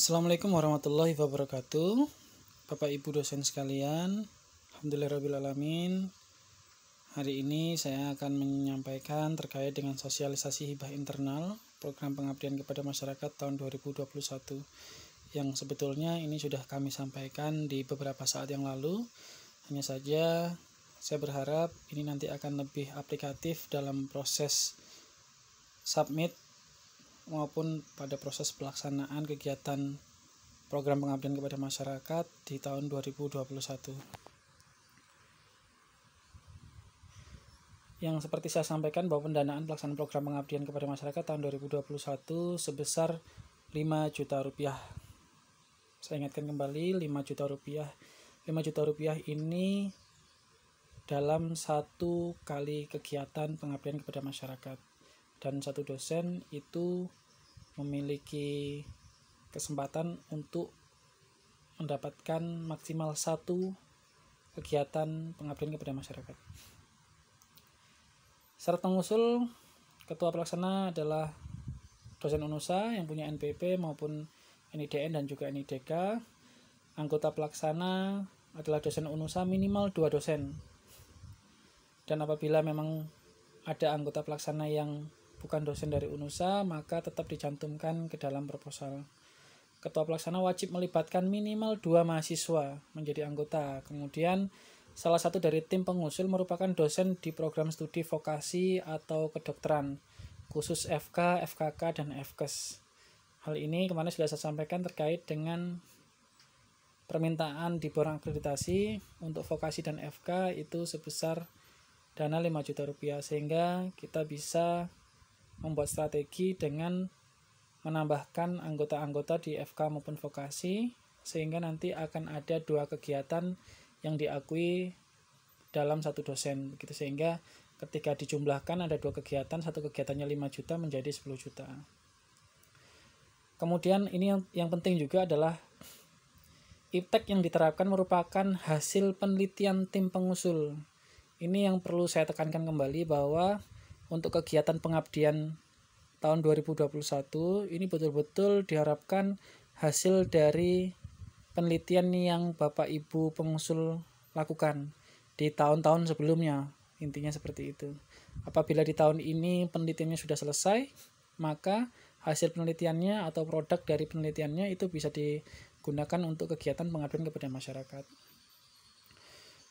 Assalamualaikum warahmatullahi wabarakatuh. Bapak Ibu dosen sekalian, alhamdulillahirrahmanirrahim. Hari ini saya akan menyampaikan terkait dengan sosialisasi hibah internal program pengabdian kepada masyarakat tahun 2021, yang sebetulnya ini sudah kami sampaikan di beberapa saat yang lalu. Hanya saja saya berharap ini nanti akan lebih aplikatif dalam proses submit maupun pada proses pelaksanaan kegiatan program pengabdian kepada masyarakat di tahun 2021. Yang seperti saya sampaikan bahwa pendanaan pelaksanaan program pengabdian kepada masyarakat tahun 2021 sebesar 5 juta rupiah. Saya ingatkan kembali 5 juta rupiah. 5 juta rupiah ini dalam satu kali kegiatan pengabdian kepada masyarakat. Dan satu dosen itu memiliki kesempatan untuk mendapatkan maksimal satu kegiatan pengabdian kepada masyarakat. Syarat pengusul ketua pelaksana adalah dosen UNUSA yang punya NPP maupun NIDN dan juga NIDK. Anggota pelaksana adalah dosen UNUSA minimal 2 dosen. Dan apabila memang ada anggota pelaksana yang bukan dosen dari UNUSA, maka tetap dicantumkan ke dalam proposal. Ketua pelaksana wajib melibatkan minimal 2 mahasiswa menjadi anggota. Kemudian salah satu dari tim pengusul merupakan dosen di program studi vokasi atau kedokteran, khusus FK, FKK, dan FKes. Hal ini kemarin sudah saya sampaikan terkait dengan permintaan di borang akreditasi untuk vokasi dan FK itu sebesar dana 5 juta rupiah, sehingga kita bisa membuat strategi dengan menambahkan anggota-anggota di FK maupun vokasi, sehingga nanti akan ada 2 kegiatan yang diakui dalam satu dosen begitu, sehingga ketika dijumlahkan ada 2 kegiatan, satu kegiatannya 5 juta menjadi 10 juta. Kemudian ini yang penting juga adalah iptek yang diterapkan merupakan hasil penelitian tim pengusul. Ini yang perlu saya tekankan kembali bahwa untuk kegiatan pengabdian tahun 2021 ini betul-betul diharapkan hasil dari penelitian yang Bapak Ibu pengusul lakukan di tahun-tahun sebelumnya. Intinya seperti itu. Apabila di tahun ini penelitiannya sudah selesai, maka hasil penelitiannya atau produk dari penelitiannya itu bisa digunakan untuk kegiatan pengabdian kepada masyarakat.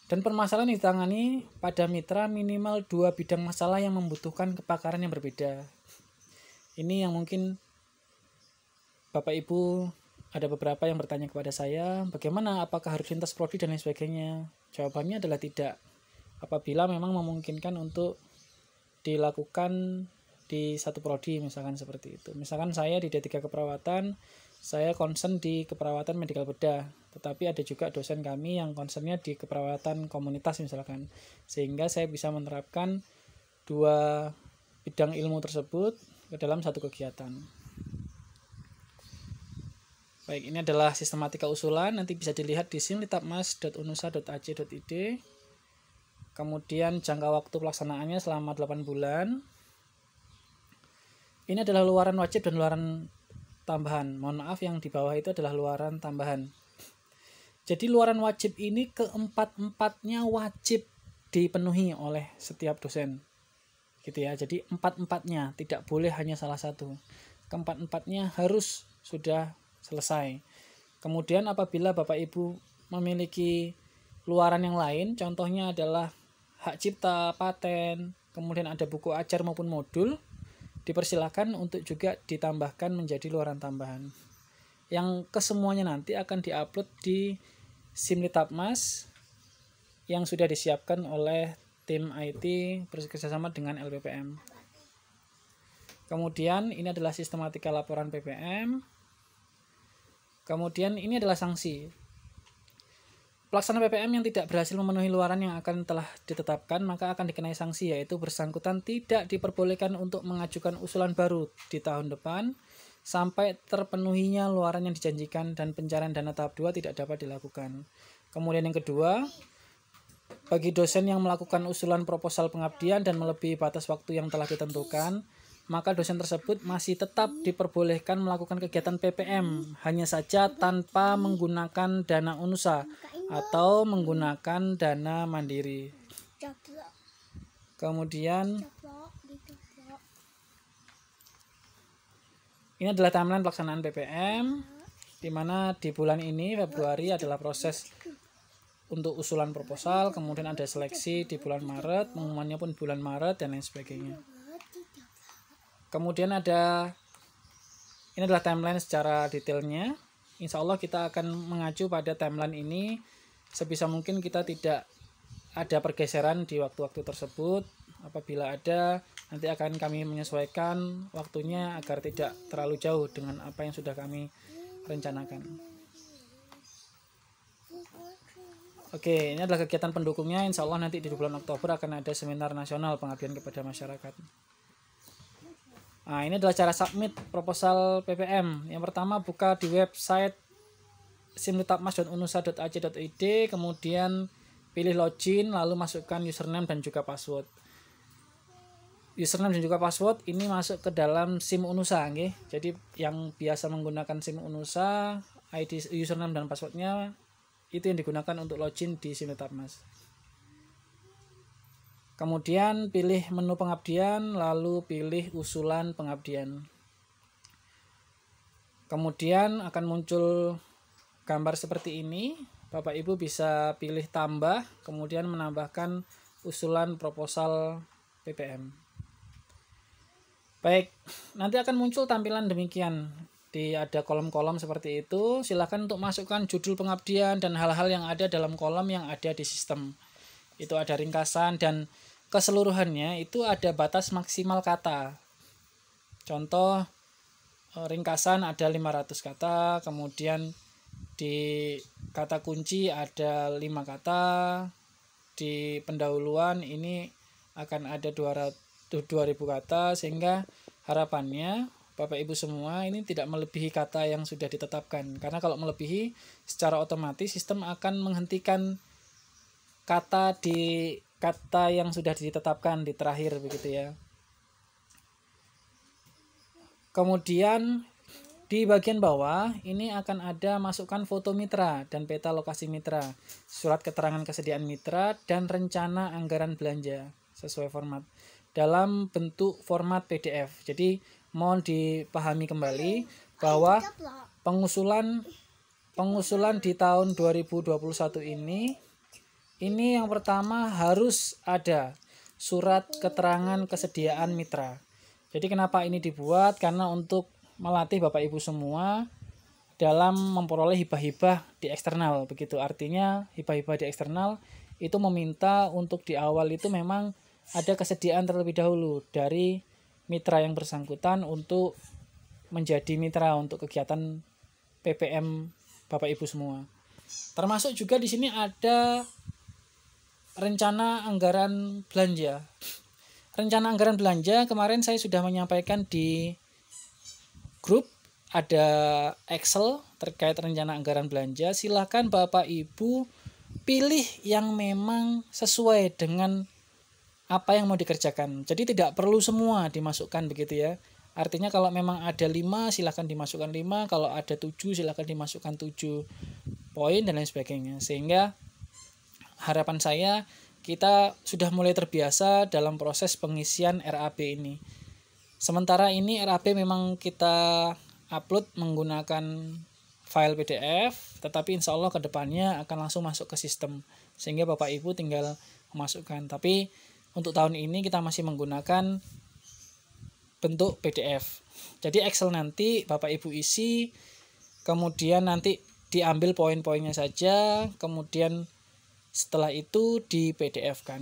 Dan permasalahan ditangani pada mitra minimal 2 bidang masalah yang membutuhkan kepakaran yang berbeda. Ini yang mungkin Bapak Ibu ada beberapa yang bertanya kepada saya, bagaimana, apakah harus lintas prodi dan lain sebagainya? Jawabannya adalah tidak. Apabila memang memungkinkan untuk dilakukan di satu prodi, misalkan seperti itu. Misalkan saya di D3 keperawatan, saya concern di keperawatan medikal bedah, tetapi ada juga dosen kami yang concernnya di keperawatan komunitas misalkan, sehingga saya bisa menerapkan 2 bidang ilmu tersebut ke dalam satu kegiatan. Baik, ini adalah sistematika usulan, nanti bisa dilihat di simlitapmas.unusa.ac.id. Kemudian jangka waktu pelaksanaannya selama 8 bulan. Ini adalah luaran wajib dan luaran tambahan. Mohon maaf, yang di bawah itu adalah luaran tambahan. Jadi luaran wajib ini keempat-empatnya wajib dipenuhi oleh setiap dosen. Gitu ya. Jadi 4-4-nya, tidak boleh hanya salah satu. Keempat-empatnya harus sudah selesai. Kemudian apabila Bapak Ibu memiliki luaran yang lain, contohnya adalah hak cipta, paten, kemudian ada buku ajar maupun modul, dipersilakan untuk juga ditambahkan menjadi luaran tambahan. Yang kesemuanya nanti akan diupload di Simlitapmas yang sudah disiapkan oleh tim IT bekerjasama dengan LPPM. Kemudian ini adalah sistematika laporan PPM. Kemudian ini adalah sanksi. Pelaksana PPM yang tidak berhasil memenuhi luaran yang akan telah ditetapkan, maka akan dikenai sanksi, yaitu bersangkutan tidak diperbolehkan untuk mengajukan usulan baru di tahun depan sampai terpenuhinya luaran yang dijanjikan, dan pencarian dana tahap 2 tidak dapat dilakukan. Kemudian yang kedua, bagi dosen yang melakukan usulan proposal pengabdian dan melebihi batas waktu yang telah ditentukan, maka dosen tersebut masih tetap diperbolehkan melakukan kegiatan PPM, hanya saja tanpa menggunakan dana UNUSA atau menggunakan dana mandiri. Kemudian ini adalah timeline pelaksanaan PPM, di mana di bulan ini Februari adalah proses untuk usulan proposal, kemudian ada seleksi di bulan Maret, pengumumannya pun bulan Maret dan lain sebagainya. Kemudian ini adalah timeline secara detailnya. Insya Allah kita akan mengacu pada timeline ini. Sebisa mungkin kita tidak ada pergeseran di waktu-waktu tersebut. Apabila ada, nanti akan kami menyesuaikan waktunya agar tidak terlalu jauh dengan apa yang sudah kami rencanakan. Oke, ini adalah kegiatan pendukungnya. Insya Allah nanti di bulan Oktober akan ada seminar nasional pengabdian kepada masyarakat. Nah, ini adalah cara submit proposal PPM. Yang pertama, buka di website simlitapmas.unusa.ac.id, kemudian pilih login, lalu masukkan username dan juga password. Username dan juga password ini masuk ke dalam SIM UNUSA, okay? Jadi yang biasa menggunakan SIM UNUSA, ID username dan passwordnya itu yang digunakan untuk login di Simlitapmas. Kemudian pilih menu pengabdian, lalu pilih usulan pengabdian. Kemudian akan muncul gambar seperti ini. Bapak Ibu bisa pilih tambah, kemudian menambahkan usulan proposal PPM. Baik, nanti akan muncul tampilan demikian. Ada kolom-kolom seperti itu. Silakan untuk masukkan judul pengabdian dan hal-hal yang ada dalam kolom yang ada di sistem. Itu ada ringkasan dan keseluruhannya itu ada batas maksimal kata. Contoh, ringkasan ada 500 kata, kemudian di kata kunci ada 5 kata, di pendahuluan ini akan ada 2000 kata, sehingga harapannya Bapak Ibu semua ini tidak melebihi kata yang sudah ditetapkan. Karena kalau melebihi, secara otomatis sistem akan menghentikan kata yang sudah ditetapkan di terakhir, begitu ya. Kemudian di bagian bawah ini akan ada masukkan foto mitra dan peta lokasi mitra, surat keterangan kesediaan mitra, dan rencana anggaran belanja sesuai format dalam bentuk format PDF. Jadi mohon dipahami kembali bahwa pengusulan di tahun 2021 ini yang pertama harus ada surat keterangan kesediaan mitra. Jadi kenapa ini dibuat? Karena untuk melatih Bapak Ibu semua dalam memperoleh hibah-hibah di eksternal, begitu. Artinya hibah-hibah di eksternal itu meminta untuk di awal itu memang ada kesediaan terlebih dahulu dari mitra yang bersangkutan untuk menjadi mitra untuk kegiatan PPM Bapak Ibu semua. Termasuk juga di sini ada rencana anggaran belanja. Rencana anggaran belanja kemarin saya sudah menyampaikan di grup, ada Excel terkait rencana anggaran belanja. Silahkan Bapak Ibu pilih yang memang sesuai dengan apa yang mau dikerjakan. Jadi tidak perlu semua dimasukkan, begitu ya. Artinya kalau memang ada 5 silahkan dimasukkan 5, kalau ada 7 silahkan dimasukkan 7 poin dan lain sebagainya. Sehingga harapan saya kita sudah mulai terbiasa dalam proses pengisian RAB ini. Sementara ini RAB memang kita upload menggunakan file PDF, tetapi insya Allah ke depannya akan langsung masuk ke sistem, sehingga Bapak Ibu tinggal memasukkan. Tapi untuk tahun ini kita masih menggunakan bentuk PDF. Jadi Excel nanti Bapak Ibu isi, kemudian nanti diambil poin-poinnya saja, kemudian setelah itu di PDF-kan.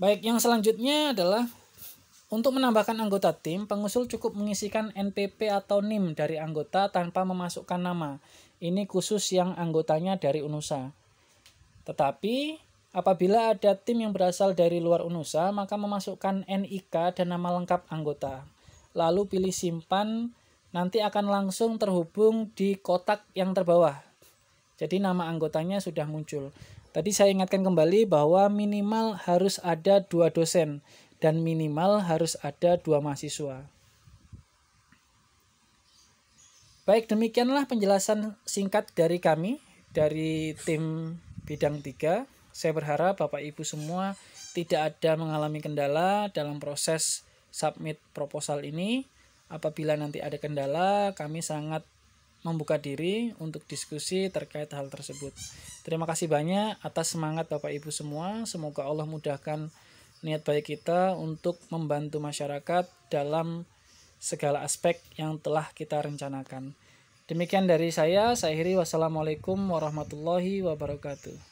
Baik, yang selanjutnya adalah untuk menambahkan anggota tim, pengusul cukup mengisikan NPP atau NIM dari anggota tanpa memasukkan nama. Ini khusus yang anggotanya dari UNUSA. Tetapi apabila ada tim yang berasal dari luar UNUSA, maka memasukkan NIK dan nama lengkap anggota. Lalu pilih simpan, nanti akan langsung terhubung di kotak yang terbawah. Jadi nama anggotanya sudah muncul. Tadi saya ingatkan kembali bahwa minimal harus ada 2 dosen dan minimal harus ada 2 mahasiswa. Baik, demikianlah penjelasan singkat dari kami, dari tim bidang 3. Saya berharap Bapak Ibu semua tidak ada mengalami kendala dalam proses submit proposal ini. Apabila nanti ada kendala, kami sangat membuka diri untuk diskusi terkait hal tersebut. Terima kasih banyak atas semangat Bapak Ibu semua. Semoga Allah mudahkan niat baik kita untuk membantu masyarakat dalam segala aspek yang telah kita rencanakan. Demikian dari saya akhiri. Wassalamualaikum warahmatullahi wabarakatuh.